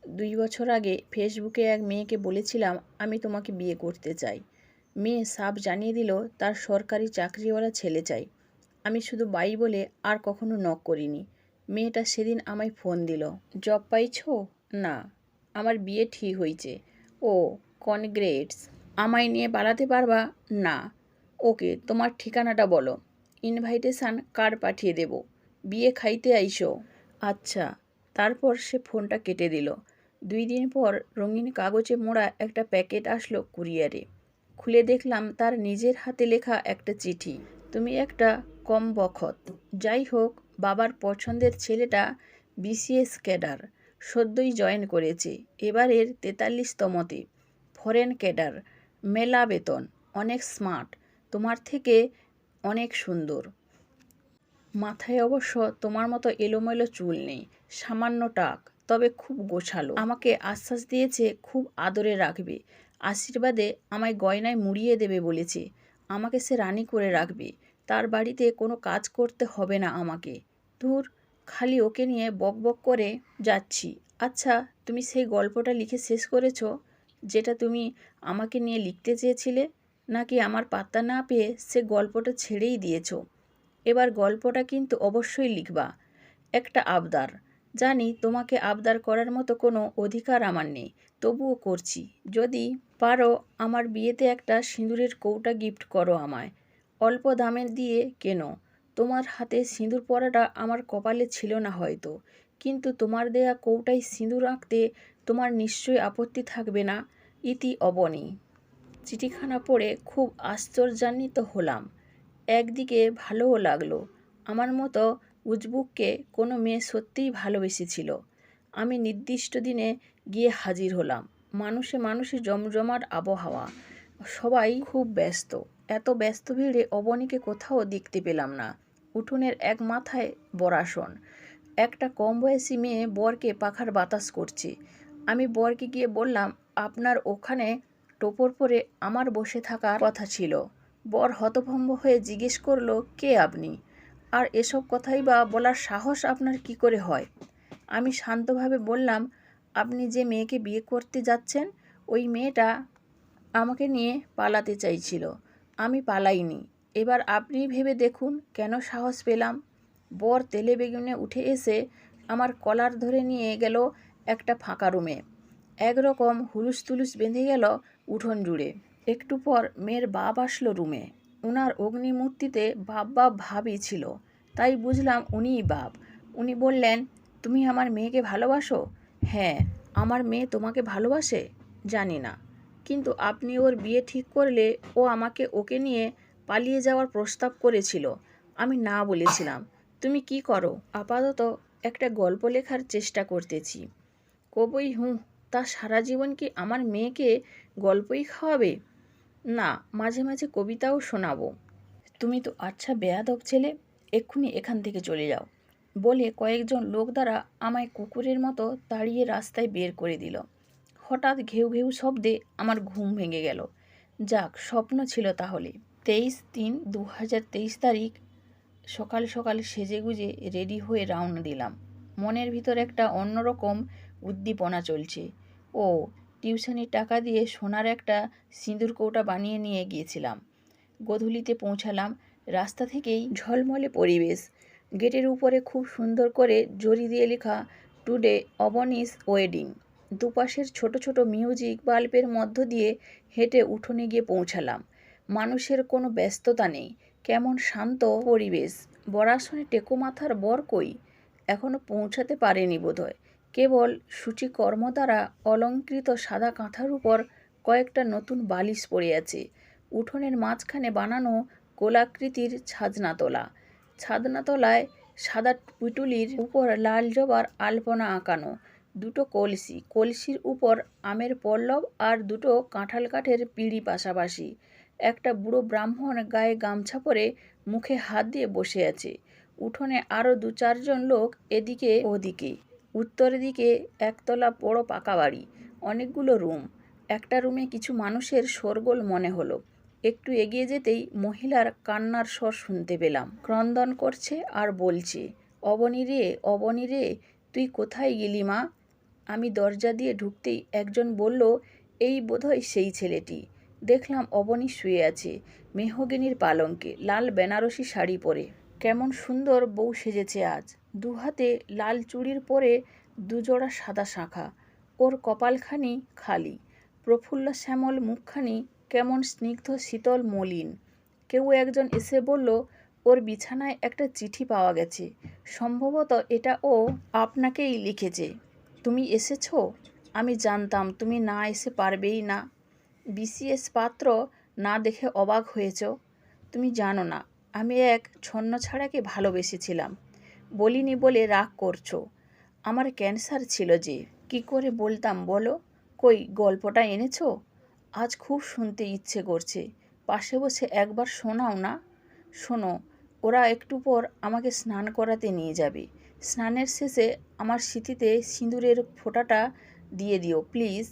2 বছর আগে ফেসবুকে এক মেয়েকে বলেছিলাম আমি তোমাকে বিয়ে করতে চাই। মেয়ে সাফ জানিয়ে দিল তার সরকারি চাকরিওয়ালা ছেলে চাই। আমি শুধু বাই বলে আর কখনো নক করিনি। মেয়েটা সেদিন আমায় ফোন দিল। জব পাইছো? না। আমার বিয়ে ঠিক হয়েছে। ও, কনগ্রেটস। আমায় নিয়ে পালাতে পারবা? না। ওকে, তোমার ঠিকানাটা বলো, ইনভাইটেশন কার্ড পাঠিয়ে দেব। বিয়ে খাইতে আইসো। আচ্ছা। তারপর সে ফোনটা কেটে দিল। 2 দিন পর রঙিন কাগজে মোড়া একটা প্যাকেট আসলো কুরিয়ারে। খুলে দেখলাম তার নিজের হাতে লেখা একটা চিঠি। তুমি একটা কম বখত। যাই হোক, বাবার পছন্দের ছেলেটা বিসিএস ক্যাডার, সদ্যই জয়েন করেছে, এবারের 43তমতে। ফরেন ক্যাডার, মেলা বেতন, অনেক স্মার্ট, তোমার থেকে অনেক সুন্দর। মাথায় অবশ্য তোমার মতো এলোমেলো চুল নেই, সামান্য টাক, তবে খুব গোছালো। আমাকে আশ্বাস দিয়েছে খুব আদরে রাখবে, আশীর্বাদে আমায় গয়নায় মুড়িয়ে দেবে বলেছে। আমাকে সে রানী করে রাখবে, তার বাড়িতে কোনো কাজ করতে হবে না আমাকে। ধুর, খালি ওকে নিয়ে বকবক করে যাচ্ছি। আচ্ছা, তুমি সেই গল্পটা লিখে শেষ করেছো যেটা তুমি আমাকে নিয়ে লিখতে চেয়েছিলে, নাকি আমার পাত্তা না পেয়ে সে গল্পটা ছেড়েই দিয়েছো? এবার গল্পটা কিন্তু অবশ্যই লিখবা। একটা আবদার। জানি তোমাকে আবদার করার মতো কোনো অধিকার আমার নেই, তবুও করছি। যদি পারো আমার বিয়েতে একটা সিঁদুরের কৌটা গিফট করো আমায়। অল্প দামের দিয়ে কেনো। তোমার হাতে সিঁদুর পরাটা আমার কপালে ছিল না হয়তো, কিন্তু তোমার দেয়া কৌটায় সিঁদুর আঁকতে তোমার নিশ্চয়ই আপত্তি থাকবে না। ইতি অবনী। চিঠিখানা পড়ে খুব আশ্চর্যান্বিত হলাম। একদিকে ভালোও লাগলো। আমার মতো উজবুককে কোনো মেয়ে সত্যিই ভালোবেসেছিল। আমি নির্দিষ্ট দিনে গিয়ে হাজির হলাম। মানুষে মানুষে জমজমাট আবহাওয়া। সবাই খুব ব্যস্ত। এত ব্যস্ত ভিড়ে অবনীকে কোথাও দেখতে পেলাম না। উঠোনের এক মাথায় বরাসন। একটা কম বয়সী মেয়ে বরকে পাখার বাতাস করছে। আমি বরকে গিয়ে বললাম, আপনার ওখানে টোপর পরে আমার বসে থাকার কথা ছিল। বর হতভম্ব হয়ে জিজ্ঞেস করলো, কে আপনি? আর এসব কথাই বা বলার সাহস আপনার কি করে হয়? আমি শান্তভাবে বললাম, আপনি যে মেয়েকে বিয়ে করতে যাচ্ছেন, ওই মেয়েটা আমাকে নিয়ে পালাতে চাইছিল। আমি পালাইনি। এবার আপনিই ভেবে দেখুন কেন সাহস পেলাম। বর তেলে বেগুনে উঠে এসে আমার কলার ধরে নিয়ে গেল একটা ফাঁকা রুমে। একরকম হুলুস তুলুস বেঁধে গেল উঠোন জুড়ে। একটু পর মেয়ের বাপ আসলো রুমে। উনার অগ্নিমূর্তিতে বাপ বাপ ভাবই ছিল, তাই বুঝলাম উনিই বাপ। উনি বললেন, তুমি আমার মেয়েকে ভালোবাসো? হ্যাঁ। আমার মেয়ে তোমাকে ভালোবাসে? জানি না, কিন্তু আপনি ওর বিয়ে ঠিক করলে ও আমাকে ওকে নিয়ে পালিয়ে যাওয়ার প্রস্তাব করেছিল। আমি না বলেছিলাম। তুমি কি করো? আপাতত একটা গল্প লেখার চেষ্টা করতেছি। কবই হুঁ। তা সারা জীবন কি আমার মেয়েকে গল্পই খাওয়াবে? না, মাঝে মাঝে কবিতাও শোনাবো। তুমি তো আচ্ছা বেয়াদব ছেলে, এক্ষুনি এখান থেকে চলে যাও বলে কয়েকজন লোক দ্বারা আমায় কুকুরের মতো তাড়িয়ে রাস্তায় বের করে দিল। হঠাৎ ঘেউ ঘেউ শব্দে আমার ঘুম ভেঙে গেল। যাক, স্বপ্ন ছিল তাহলে। 23/3/2023 তারিখ। সকাল সকাল সেজেগুজে রেডি হয়ে রওনা দিলাম। মনের ভিতর একটা অন্যরকম উদ্দীপনা চলছে। ও, টিউশনির টাকা দিয়ে সোনার একটা সিঁদুর কৌটা বানিয়ে নিয়ে গিয়েছিলাম। গোধূলিতে পৌঁছালাম। রাস্তা থেকেই ঝলমলে পরিবেশ। গেটের উপরে খুব সুন্দর করে জরি দিয়ে লেখা, টুডে অবনীস ওয়েডিং। দুপাশের ছোট ছোট মিউজিক বাল্বের মধ্য দিয়ে হেঁটে উঠোনে গিয়ে পৌঁছালাম। মানুষের কোনো ব্যস্ততা নেই, কেমন শান্ত পরিবেশ। বরাসনে টেকো মাথার বর কই? এখনো পৌঁছাতে পারেনি বোধহয়। কেবল সূচিকর্ম দ্বারা অলঙ্কৃত সাদা কাঁথার উপর কয়েকটা নতুন বালিশ পড়ে আছে। উঠোনের মাঝখানে বানানো গোলাকৃতির ছাদনাতলা। ছাদনাতলায় সাদা পুটুলির উপর লাল জবার আলপনা আঁকানো। দুটো কলসি, কলসির উপর আমের পল্লব আর দুটো কাঁঠাল কাঠের পিঁড়ি পাশাপাশি। একটা বুড়ো ব্রাহ্মণ গায়ে গামছা পরে মুখে হাত দিয়ে বসে আছে। উঠোনে আরও 2-4 জন লোক এদিকে ওদিকে। উত্তর দিকে একতলা বড় পাকা বাড়ি, অনেকগুলো রুম। একটা রুমে কিছু মানুষের শোরগোল মনে হলো। একটু এগিয়ে যেতেই মহিলার কান্নার স্বর শুনতে পেলাম। ক্রন্দন করছে আর বলছে, অবনী রে, অবনী রে, তুই কোথায় গেলি মা? আমি দরজা দিয়ে ঢুকতেই একজন বলল, এই বোধহয় সেই ছেলেটি। দেখলাম অবনী শুয়ে আছে মেহগিনির পালঙ্কে, লাল বেনারসি শাড়ি পরে। কেমন সুন্দর বউ সেজেছে আজ। দুহাতে লাল চুড়ির পরে দুজোড়া সাদা শাঁখা। ওর কপালখানি খালি, প্রফুল্ল শ্যামল মুখখানি কেমন স্নিগ্ধ শীতল মলিন। কেউ একজন এসে বলল, ওর বিছানায় একটা চিঠি পাওয়া গেছে, সম্ভবত এটা ও আপনাকেই লিখেছে। তুমি এসেছো? আমি জানতাম তুমি না এসে পারবেই না। বিসিএস পাত্র না দেখে অবাক হয়েছ? তুমি জানো না, আমি এক ছন্নছাড়াকে ভালোবেসেছিলাম। বলিনি বলে রাগ করছো? আমার ক্যান্সার ছিল যে। কি করে বলতাম বলো? কই গল্পটা এনেছো? আজ খুব শুনতে ইচ্ছে করছে। পাশে বসে একবার শোনাও না। শোনো, ওরা একটু পর আমাকে স্নান করাতে নিয়ে যাবে। স্নানের শেষে আমার সিঁথিতে সিঁদুরের ফোঁটাটা দিয়ে দিও প্লিজ।